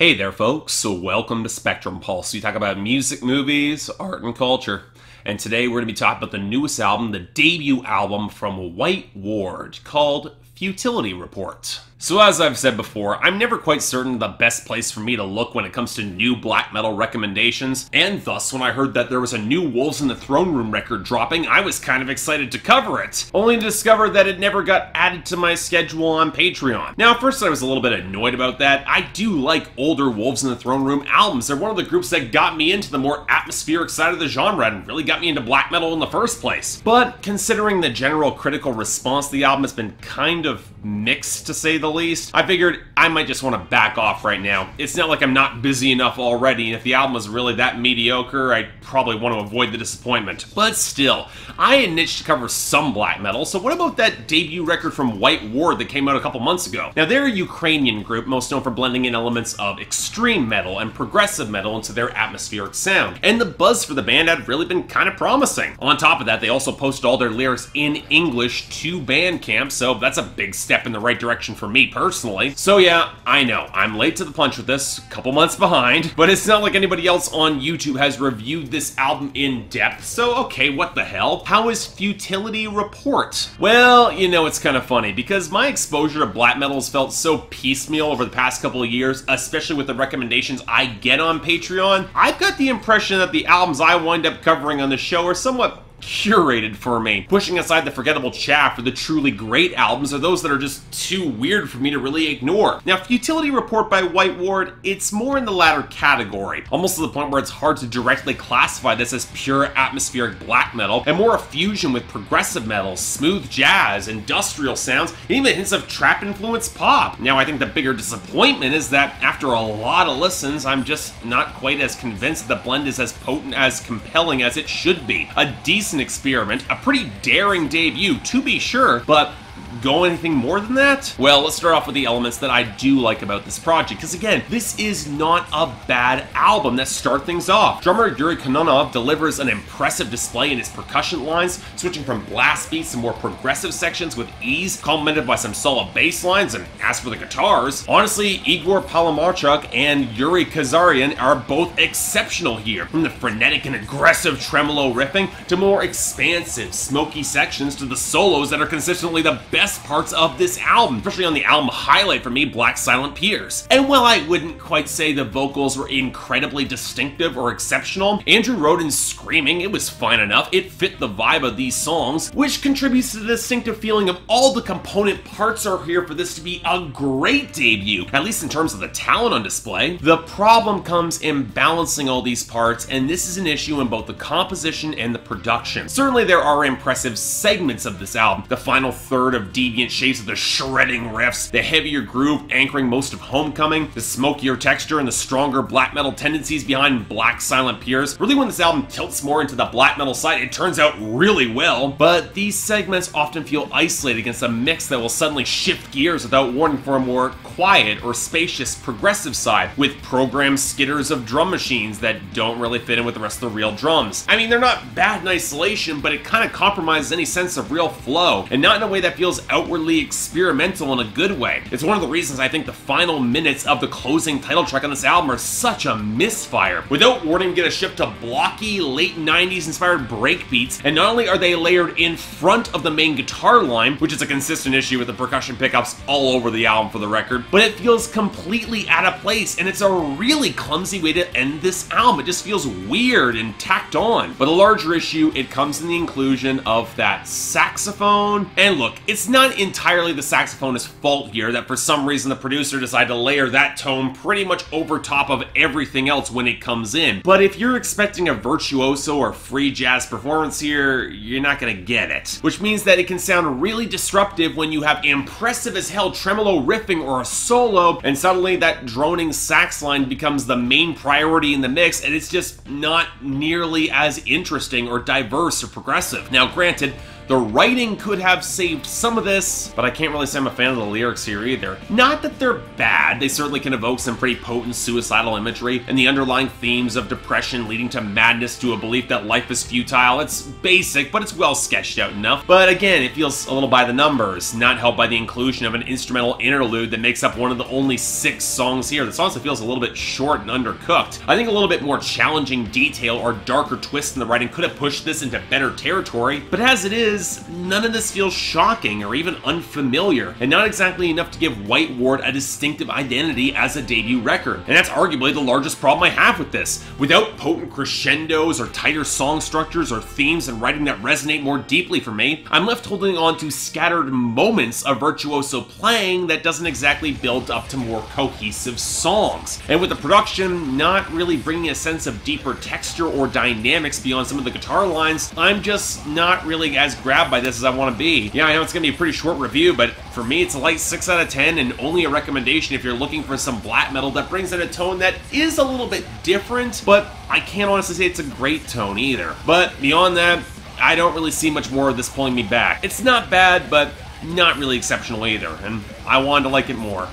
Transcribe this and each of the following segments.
Hey there folks, so welcome to Spectrum Pulse. We talk about music, movies, art, and culture. And today we're going to be talking about the newest album, the debut album from White Ward, called Futility Report. So as I've said before, I'm never quite certain the best place for me to look when it comes to new black metal recommendations, and thus when I heard that there was a new Wolves in the Throne Room record dropping, I was kind of excited to cover it, only to discover that it never got added to my schedule on Patreon. Now at first I was a little bit annoyed about that. I do like older Wolves in the Throne Room albums. They're one of the groups that got me into the more atmospheric side of the genre and really got me into black metal in the first place. But considering the general critical response to the album has been kind of mixed, to say the least, I figured I might just want to back off right now. It's not like I'm not busy enough already, and if the album was really that mediocre, I'd probably want to avoid the disappointment. But still, I had niched to cover some black metal, so what about that debut record from White Ward that came out a couple months ago? Now, they're a Ukrainian group, most known for blending in elements of extreme metal and progressive metal into their atmospheric sound, and the buzz for the band had really been kind of promising. On top of that, they also posted all their lyrics in English to Bandcamp, so that's a big step in the right direction for me personally. So yeah, I know, I'm late to the punch with this, a couple months behind, but it's not like anybody else on YouTube has reviewed this album in depth, so okay, what the hell? How is Futility Report? Well, you know, it's kind of funny, because my exposure to black metal has felt so piecemeal over the past couple of years, especially with the recommendations I get on Patreon. I've got the impression that the albums I wind up covering on the show are somewhat curated for me, pushing aside the forgettable chaff for the truly great albums or those that are just too weird for me to really ignore. Now, Futility Report by White Ward, it's more in the latter category, almost to the point where it's hard to directly classify this as pure atmospheric black metal, and more a fusion with progressive metal, smooth jazz, industrial sounds, and even hints of trap-influenced pop. Now, I think the bigger disappointment is that after a lot of listens, I'm just not quite as convinced that the blend is as potent, as compelling as it should be. A decent experiment, a pretty daring debut to be sure, but go anything more than that? Well, let's start off with the elements that I do like about this project, because again, this is not a bad album that start things off. Drummer Yuri Kononov delivers an impressive display in his percussion lines, switching from blast beats to more progressive sections with ease, complemented by some solid bass lines, and as for the guitars, honestly, Igor Palomarchuk and Yuri Kazarian are both exceptional here, from the frenetic and aggressive tremolo riffing to more expansive, smoky sections to the solos that are consistently the best parts of this album, especially on the album highlight for me, Black Silent Piers. And while I wouldn't quite say the vocals were incredibly distinctive or exceptional, Andrew Roden's screaming, it was fine enough. It fit the vibe of these songs, which contributes to the distinctive feeling of all the component parts are here for this to be a great debut, at least in terms of the talent on display. The problem comes in balancing all these parts, and this is an issue in both the composition and the production. Certainly there are impressive segments of this album, the final third of Deviant shapes of the shredding riffs, the heavier groove anchoring most of Homecoming, the smokier texture and the stronger black metal tendencies behind Black Silent Piers. Really, when this album tilts more into the black metal side, it turns out really well, but these segments often feel isolated against a mix that will suddenly shift gears without warning for a more quiet or spacious progressive side, with programmed skitters of drum machines that don't really fit in with the rest of the real drums. I mean, they're not bad in isolation, but it kind of compromises any sense of real flow, and not in a way that feels outwardly experimental in a good way. It's one of the reasons I think the final minutes of the closing title track on this album are such a misfire. Without warning, we get a shift to blocky, late 90s inspired breakbeats, and not only are they layered in front of the main guitar line, which is a consistent issue with the percussion pickups all over the album for the record, but it feels completely out of place, and it's a really clumsy way to end this album. It just feels weird and tacked on. But a larger issue, it comes in the inclusion of that saxophone, and look, it's not entirely the saxophonist's fault here that for some reason the producer decided to layer that tone pretty much over top of everything else when it comes in. But if you're expecting a virtuoso or free jazz performance here, you're not gonna get it. Which means that it can sound really disruptive when you have impressive as hell tremolo riffing or a solo, and suddenly that droning sax line becomes the main priority in the mix, and it's just not nearly as interesting or diverse or progressive. Now granted, The writing could have saved some of this, but I can't really say I'm a fan of the lyrics here either. Not that they're bad, they certainly can evoke some pretty potent suicidal imagery, and the underlying themes of depression leading to madness to a belief that life is futile. It's basic, but it's well sketched out enough. But again, it feels a little by the numbers, not helped by the inclusion of an instrumental interlude that makes up one of the only 6 songs here. This also feels a little bit short and undercooked. I think a little bit more challenging detail or darker twist in the writing could have pushed this into better territory, but as it is, none of this feels shocking or even unfamiliar, and not exactly enough to give White Ward a distinctive identity as a debut record. And that's arguably the largest problem I have with this. Without potent crescendos or tighter song structures or themes and writing that resonate more deeply for me, I'm left holding on to scattered moments of virtuoso playing that doesn't exactly build up to more cohesive songs. And with the production not really bringing a sense of deeper texture or dynamics beyond some of the guitar lines, I'm just not really as grabbed by this as I want to be. Yeah, I know it's going to be a pretty short review, but for me it's a light 6 out of 10 and only a recommendation if you're looking for some black metal that brings in a tone that is a little bit different, but I can't honestly say it's a great tone either. But beyond that, I don't really see much more of this pulling me back. It's not bad, but not really exceptional either, and I wanted to like it more.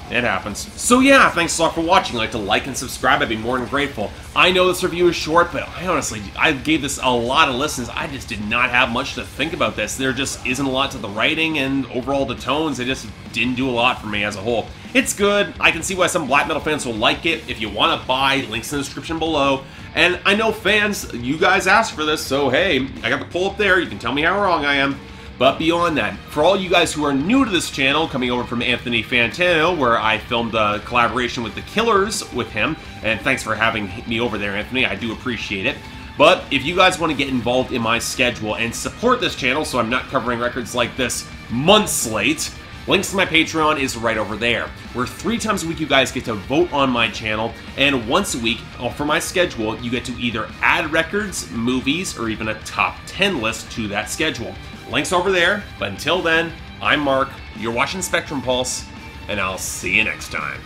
It happens. So yeah, thanks a lot for watching. If you'd like to like and subscribe, I'd be more than grateful. I know this review is short, but I gave this a lot of listens. I just did not have much to think about this. There just isn't a lot to the writing, and overall the tones, they just didn't do a lot for me as a whole. It's good. I can see why some black metal fans will like it. If you want to buy, links in the description below. And I know fans, you guys asked for this, so hey, I got the poll up there. You can tell me how wrong I am. But beyond that, for all you guys who are new to this channel, coming over from Anthony Fantano, where I filmed a collaboration with The Killers with him, and thanks for having me over there, Anthony, I do appreciate it. But if you guys want to get involved in my schedule and support this channel so I'm not covering records like this months late, links to my Patreon is right over there, where 3 times a week you guys get to vote on my channel, and once a week, for my schedule, you get to either add records, movies, or even a top 10 list to that schedule. Links over there, but until then, I'm Mark, you're watching Spectrum Pulse, and I'll see you next time.